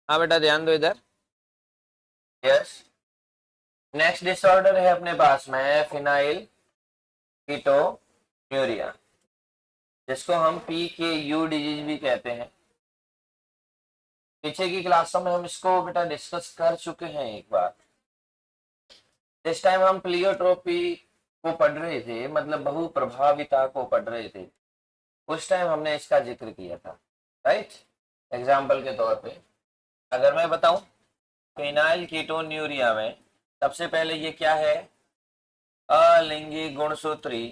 हाँ बेटा ध्यान दो इधर। यस। नेक्स्ट डिसऑर्डर है अपने पास में फिनाइल कीटोन्यूरिया, जिसको हम पी के यू डिजीज भी कहते हैं। पीछे की क्लासों में हम इसको बेटा डिस्कस कर चुके हैं एक बार। जिस टाइम हम प्लियोट्रोपी को पढ़ रहे थे, मतलब बहु प्रभाविता को पढ़ रहे थे, उस टाइम हमने इसका जिक्र किया था। राइट। एग्जाम्पल के तौर पे अगर मैं बताऊं, फिनाइल कीटोन्यूरिया में सबसे पहले ये क्या है, अलिंगी गुणसूत्री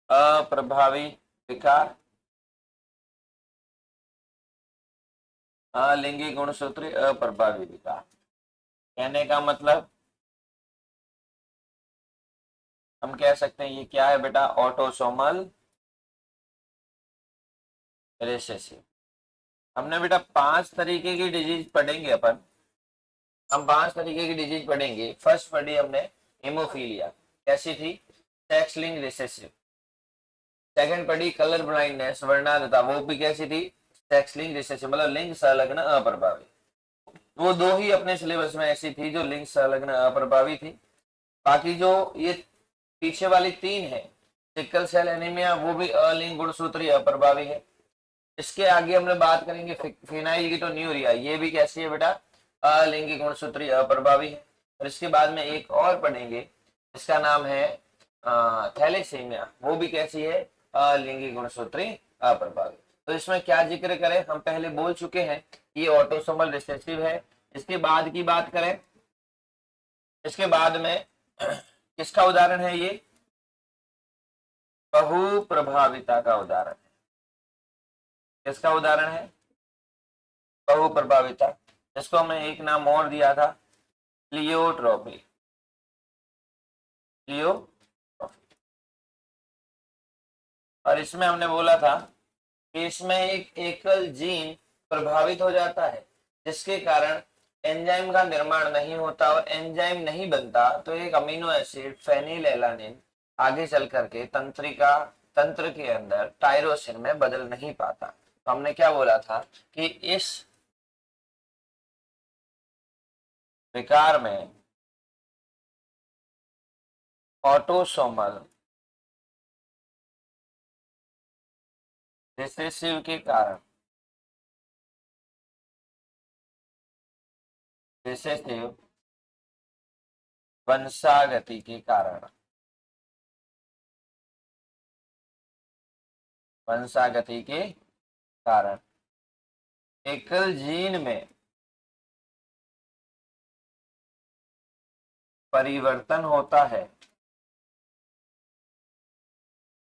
अप्रभावी विकार। अलिंगी गुणसूत्री अप्रभावी विकार कहने का मतलब हम कह सकते हैं ये क्या है बेटा, ऑटोसोमल रिसेसिव। हमने बेटा 5 तरीके की डिजीज पढ़ेंगे अपन। हम 5 तरीके की डिजीज पढ़ेंगे। फर्स्ट पढ़ी हमने हेमोफीलिया, कैसी थी, सेक्स लिंक्ड रिसेसिव। सेकंड पढ़ी कलर ब्लाइंडनेस वर्णांधता, वो भी कैसी थी, सेक्स लिंक्ड रिसेसिव, मतलब लिंग संलग्न अप्रभावी। वो दो ही अपने सिलेबस में ऐसी थी जो लिंग संलग्न अप्रभावी थी। बाकी जो ये पीछे वाली 3 है, सिकल सेल एनीमिया, वो भी अलिंग गुणसूत्री अप्रभावी है। इसके आगे हमने बात करेंगे फिनाइल कीटोन्यूरिया, ये भी कैसी है बेटा, अलिंगी गुणसूत्री अप्रभावी है। और इसके बाद में एक और पढ़ेंगे, इसका नाम है थैलेसीमिया, वो भी कैसी है, अलिंगी गुणसूत्री अप्रभावी। तो इसमें क्या जिक्र करें, हम पहले बोल चुके हैं ये ऑटोसोमल रिसेसिव है। इसके बाद की बात करें, इसके बाद में किसका उदाहरण है ये, बहु प्रभाविता का उदाहरण है। किसका उदाहरण है, बहु प्रभाविता, जिसको हमने एक नाम और दिया था, प्लियोट्रोपी। प्लियोट्रोपी। और इसमें हमने बोला था कि इसमें एक एकल जीन प्रभावित हो जाता है, जिसके कारण एंजाइम का निर्माण नहीं होता, और एंजाइम नहीं बनता तो एक अमीनो एसिड फेनिलएलानिन आगे चल करके तंत्र के अंदर टायरोसिन में बदल नहीं पाता। तो हमने क्या बोला था कि इस विकार में ऑटोसोमल रिसेसिव के कारण, रिसेसिव वंशागति के कारण, वंशागति के कारण एकल जीन में परिवर्तन होता है।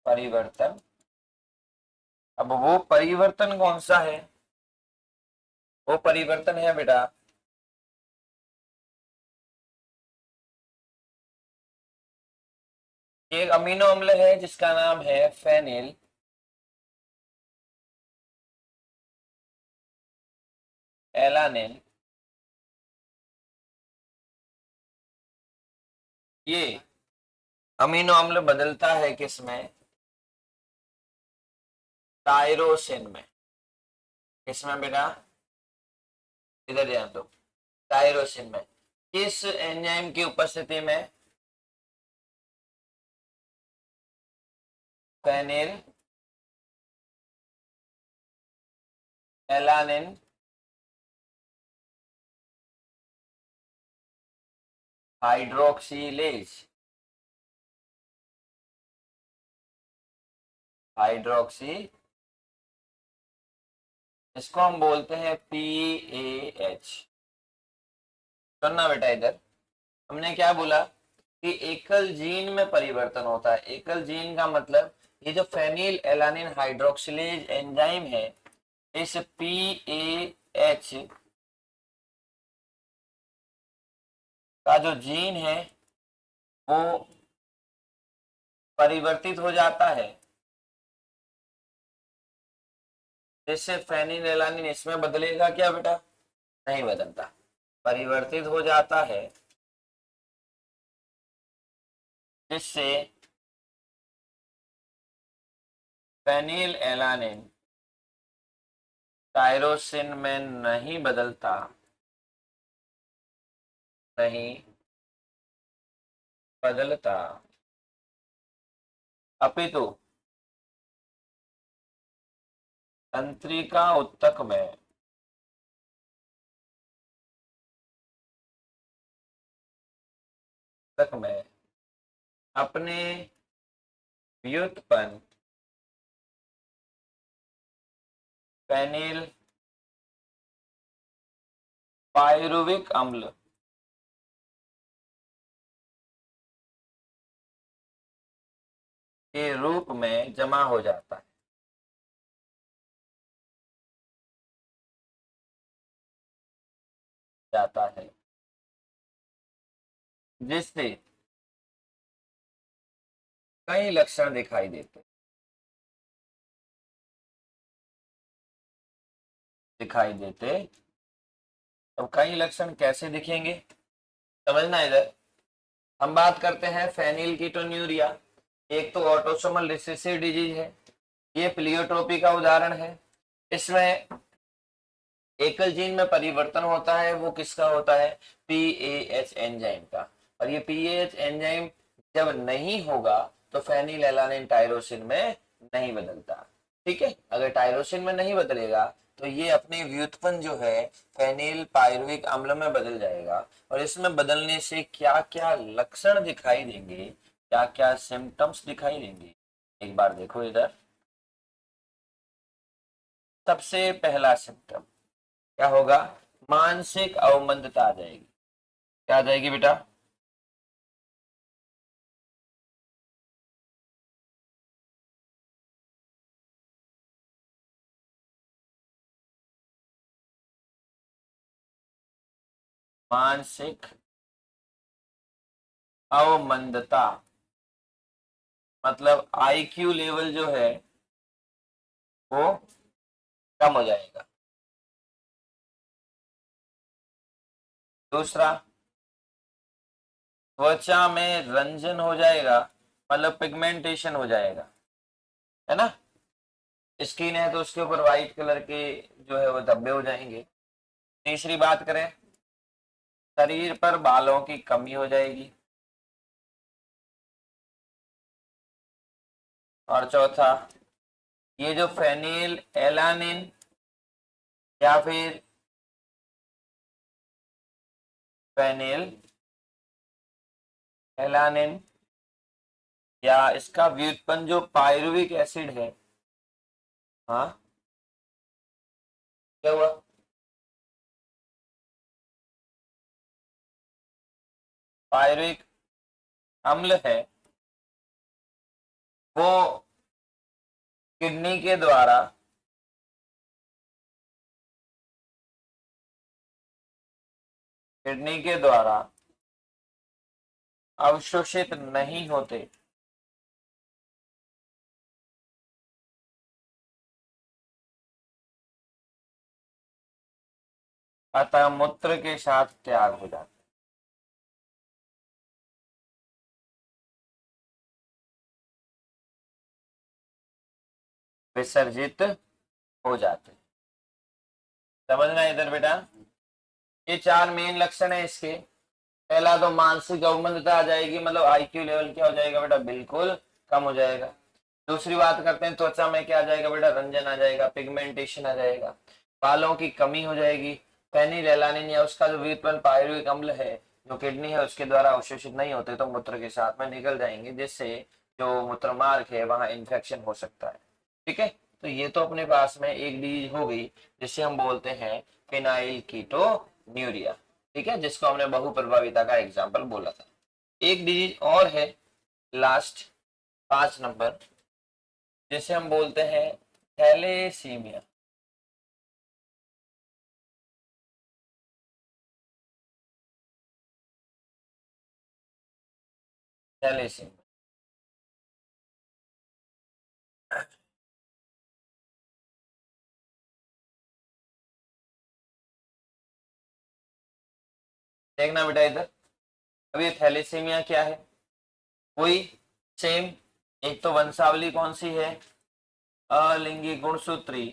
परिवर्तन, अब वो परिवर्तन कौन सा है, वो परिवर्तन है बेटा एक अमीनो अम्ल है जिसका नाम है फेनिल एलानिन। ये अमीनो अम्ल बदलता है किसमें, टायरोसिन में। किसमें बेटा, इधर ध्यान दो, टायरोसिन में। किस एंजाइम की उपस्थिति में, फेनिल एलानिन हाइड्रोक्सीलेज, हाइड्रोक्सी, इसको हम बोलते हैं PAH। सुनना बेटा इधर, हमने क्या बोला कि एकल जीन में परिवर्तन होता है। एकल जीन का मतलब ये जो फेनिल एलानिन हाइड्रोक्सिलेज एंजाइम है, इस PAH का जो जीन है वो परिवर्तित हो जाता है, जिससे फेनिल एलानिन इसमें बदलेगा क्या बेटा, नहीं बदलता, परिवर्तित हो जाता है, जिससे फेनिल एलानिन टायरोसिन में नहीं बदलता, नहीं बदलता, अपितु तंत्रिका उत्तक में तक में अपने व्युत्पन्न फेनिल पायरुविक अम्ल के रूप में जमा हो जाता है, जिससे कई लक्षण दिखाई देते दिखाई देते अब कई लक्षण कैसे दिखेंगे, समझना इधर। हम बात करते हैं फेनिल कीटोन्यूरिया। एक तो ऑटोसोमल रिसेसिव डिजीज है, ये प्लियोट्रोपी का उदाहरण है। इसमें एकल जीन में परिवर्तन होता है, वो किसका होता है, पीएएच एंजाइम का। और ये पीएएच एंजाइम जब नहीं होगा तो फेनिल एलानिन टायरोसिन में नहीं बदलता। ठीक है, अगर टायरोसिन में नहीं बदलेगा तो ये अपने व्युत्पन्न जो है फेनिल पायरुविक अम्ल में बदल जाएगा। और इसमें बदलने से क्या क्या लक्षण दिखाई देंगे, क्या क्या सिम्टम्स दिखाई देंगे, एक बार देखो इधर। सबसे पहला सिम्टम क्या होगा, मानसिक अवमंदता आ जाएगी। क्या आ जाएगी बेटा, मानसिक अवमंदता, मतलब आईक्यू लेवल जो है वो कम हो जाएगा। दूसरा, त्वचा में रंजन हो जाएगा, मतलब पिगमेंटेशन हो जाएगा, है ना। स्किन है तो उसके ऊपर व्हाइट कलर के जो है वो धब्बे हो जाएंगे। तीसरी बात करें, शरीर पर बालों की कमी हो जाएगी। और चौथा, ये जो फेनिल एलानिन या फिर फेनिल एलानिन या इसका व्युत्पन्न जो पायरुविक एसिड है, हाँ क्या हुआ, पायरुविक अम्ल है, वो किडनी के द्वारा किडनी के द्वारा अवशोषित नहीं होते, अतः मूत्र के साथ त्याग हो जाते, विसर्जित हो जाते। समझना इधर बेटा, ये चार मेन लक्षण है इसके। पहला तो मानसिक अवमंदता आ जाएगी, मतलब आईक्यू लेवल क्या हो जाएगा बेटा, बिल्कुल कम हो जाएगा। दूसरी बात करते हैं, त्वचा में क्या आ जाएगा बेटा, रंजन आ जाएगा, पिगमेंटेशन आ जाएगा, बालों की कमी हो जाएगी। फेनिलएलानिन या उसका जो व्युत्पन्न पायरुविक अम्ल है जो किडनी है उसके द्वारा अवशोषित नहीं होते तो मूत्र के साथ में निकल जाएंगे, जिससे जो मूत्र मार्ग है वहां इन्फेक्शन हो सकता है। ठीक है, तो ये तो अपने पास में एक डिजीज हो गई जिसे हम बोलते हैं फिनाइल कीटोन्यूरिया। ठीक है, जिसको हमने बहु प्रभाविता का एग्जाम्पल बोला था। एक डिजीज और है लास्ट 5 नंबर, जिसे हम बोलते हैं थैलेसीमिया। थैलेसीमिया देखना बेटा इधर। अब ये थैलेसीमिया क्या है, वही सेम। एक तो वंशावली कौन सी है, अलिंगी गुणसूत्री,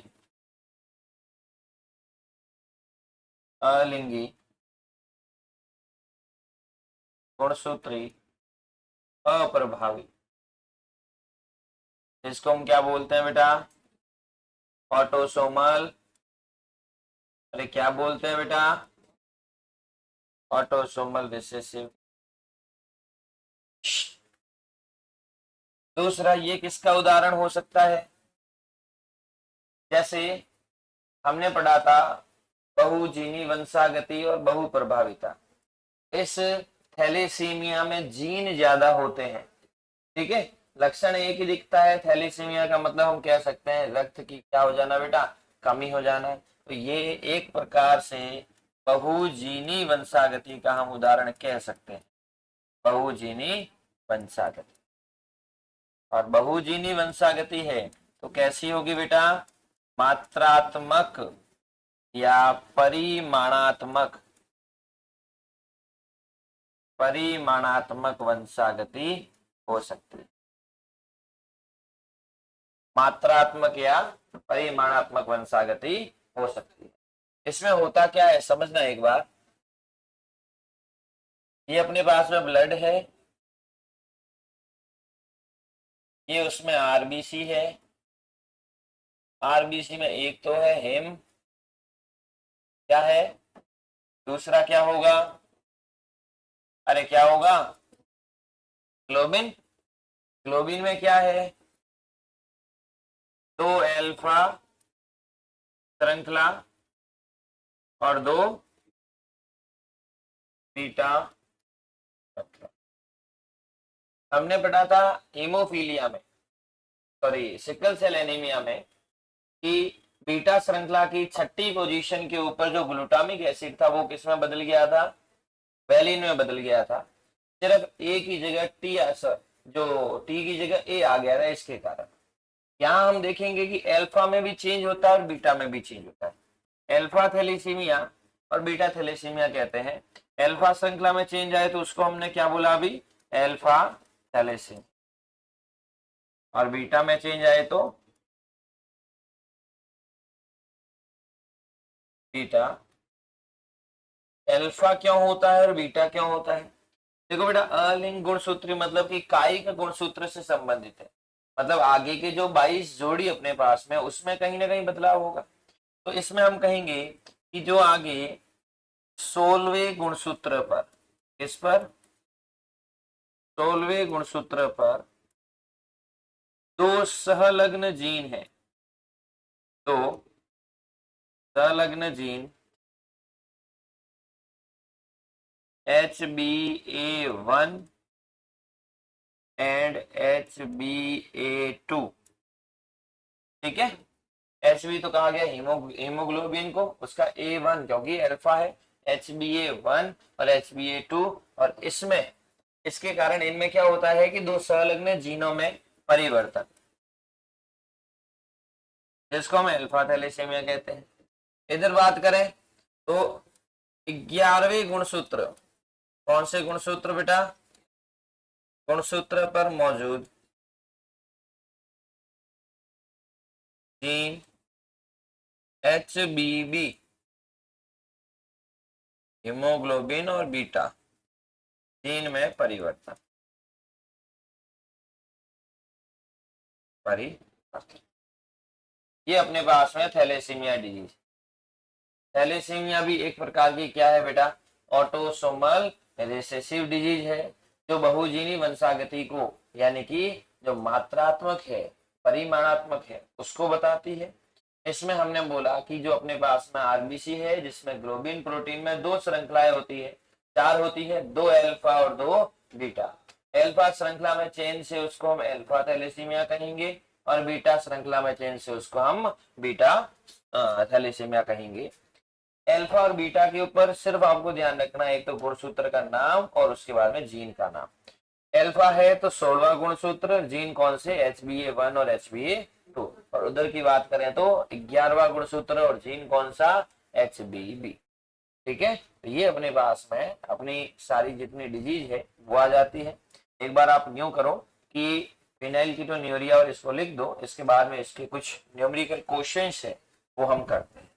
अलिंगी गुणसूत्री अप्रभावी, इसको हम क्या बोलते हैं बेटा? ऑटोसोमल, अरे क्या बोलते हैं बेटा? Autosomal recessive. दूसरा, ये किसका उदाहरण हो सकता है? जैसे हमने पढ़ा था बहुजीनी वंशागति और बहुप्रभाविता। इस थैलेसीमिया में जीन ज्यादा होते हैं, ठीक है, लक्षण एक ही दिखता है। थैलेसीमिया का मतलब हम कह सकते हैं रक्त की क्या हो जाना बेटा? कमी हो जाना है। तो ये एक प्रकार से बहुजीनी वंशागति का हम उदाहरण कह सकते हैं, बहुजीनी वंशागति। और बहुजीनी वंशागति है तो कैसी होगी बेटा? मात्रात्मक या परिमाणात्मक वंशागति हो सकती है। मात्रात्मक या परिमाणात्मक वंशागति हो सकती है। इसमें होता क्या है समझना एक बार। ये अपने पास में ब्लड है, ये उसमें आरबीसी है, आरबीसी में एक तो है हेम, क्या है? दूसरा क्या होगा? अरे क्या होगा? ग्लोबिन। ग्लोबिन में क्या है? दो अल्फा श्रृंखला और दो बीटा श्रृंखला। हमने पढ़ा था हीमोफीलिया में, सॉरी सिकल सेल एनीमिया में, कि बीटा श्रृंखला की छठी पोजीशन के ऊपर जो ग्लूटामिक एसिड था वो किसमें बदल गया था? वैलिन में बदल गया था। सिर्फ ए की जगह टी, जो टी की जगह ए आ गया था, इसके कारण यहाँ हम देखेंगे कि अल्फा में भी चेंज होता है और बीटा में भी चेंज होता है। अल्फा थैलेसीमिया और बीटा थैलेसीमिया कहते हैं। अल्फा श्रृंखला में चेंज आए तो उसको हमने क्या बोला अभी? Alpha thalassemia. और बीटा में चेंज आए तो बीटा। अल्फा क्यों होता है और बीटा क्यों होता है? देखो बेटा, अलिंग गुणसूत्री मतलब कि कायिक गुणसूत्र से संबंधित है, मतलब आगे के जो 22 जोड़ी अपने पास में उसमें कहीं ना कहीं बदलाव होगा। तो इसमें हम कहेंगे कि जो आगे 16वें गुणसूत्र पर, इस पर 16वें गुणसूत्र पर दो सहलग्न जीन है, तो सहलग्न जीन HbA1 एंड HbA2, ठीक है। Hb तो कहा गया हीमोग्लोबिन को, उसका A1 क्योंकि अल्फा है, HbA1 और HbA2, और इसमें इसके कारण इनमें क्या होता है कि दो संलग्न जीनों में परिवर्तन, जिसको हम अल्फा थैलेसीमिया कहते हैं। इधर बात करें तो 11वें गुणसूत्र, कौन से गुणसूत्र बेटा? गुणसूत्र पर मौजूद जीन HBB, हीमोग्लोबिन और बीटा जीन में परिवर्तन, ये अपने पास में थैलेसीमिया डिजीज। थैलेसीमिया भी एक प्रकार की क्या है बेटा? ऑटोसोमल रिसेसिव डिजीज है, जो बहुजीनी वंशागति को, यानी कि जो मात्रात्मक है परिमाणात्मक है उसको बताती है। इसमें हमने बोला कि जो अपने पास में आरबीसी है, जिसमें ग्लोबिन प्रोटीन में दो श्रृंखलाएं होती है, चार होती है, दो अल्फा और दो बीटा। अल्फा श्रृंखला में चेंज से उसको हम अल्फा थैलेसीमिया कहेंगे, और बीटा श्रृंखला में चेंज से उसको हम बीटा थैलेसीमिया कहेंगे। अल्फा और बीटा के ऊपर सिर्फ आपको ध्यान रखना है, एक तो गुणसूत्र का नाम और उसके बाद में जीन का नाम। अल्फा है तो 16वां गुणसूत्र, जीन कौन से? HbA1 और HbA2, और उधर की बात करें तो 11वां गुणसूत्र और जीन कौन सा? HbB, ठीक है। तो ये अपने पास में अपनी सारी जितनी डिजीज है वो आ जाती है। एक बार आप यूं करो कि फिनाइल कीटोन्यूरिया और इसको लिख दो, इसके बाद में इसके कुछ न्यूमेरिकल क्वेश्चंस है वो हम करते हैं।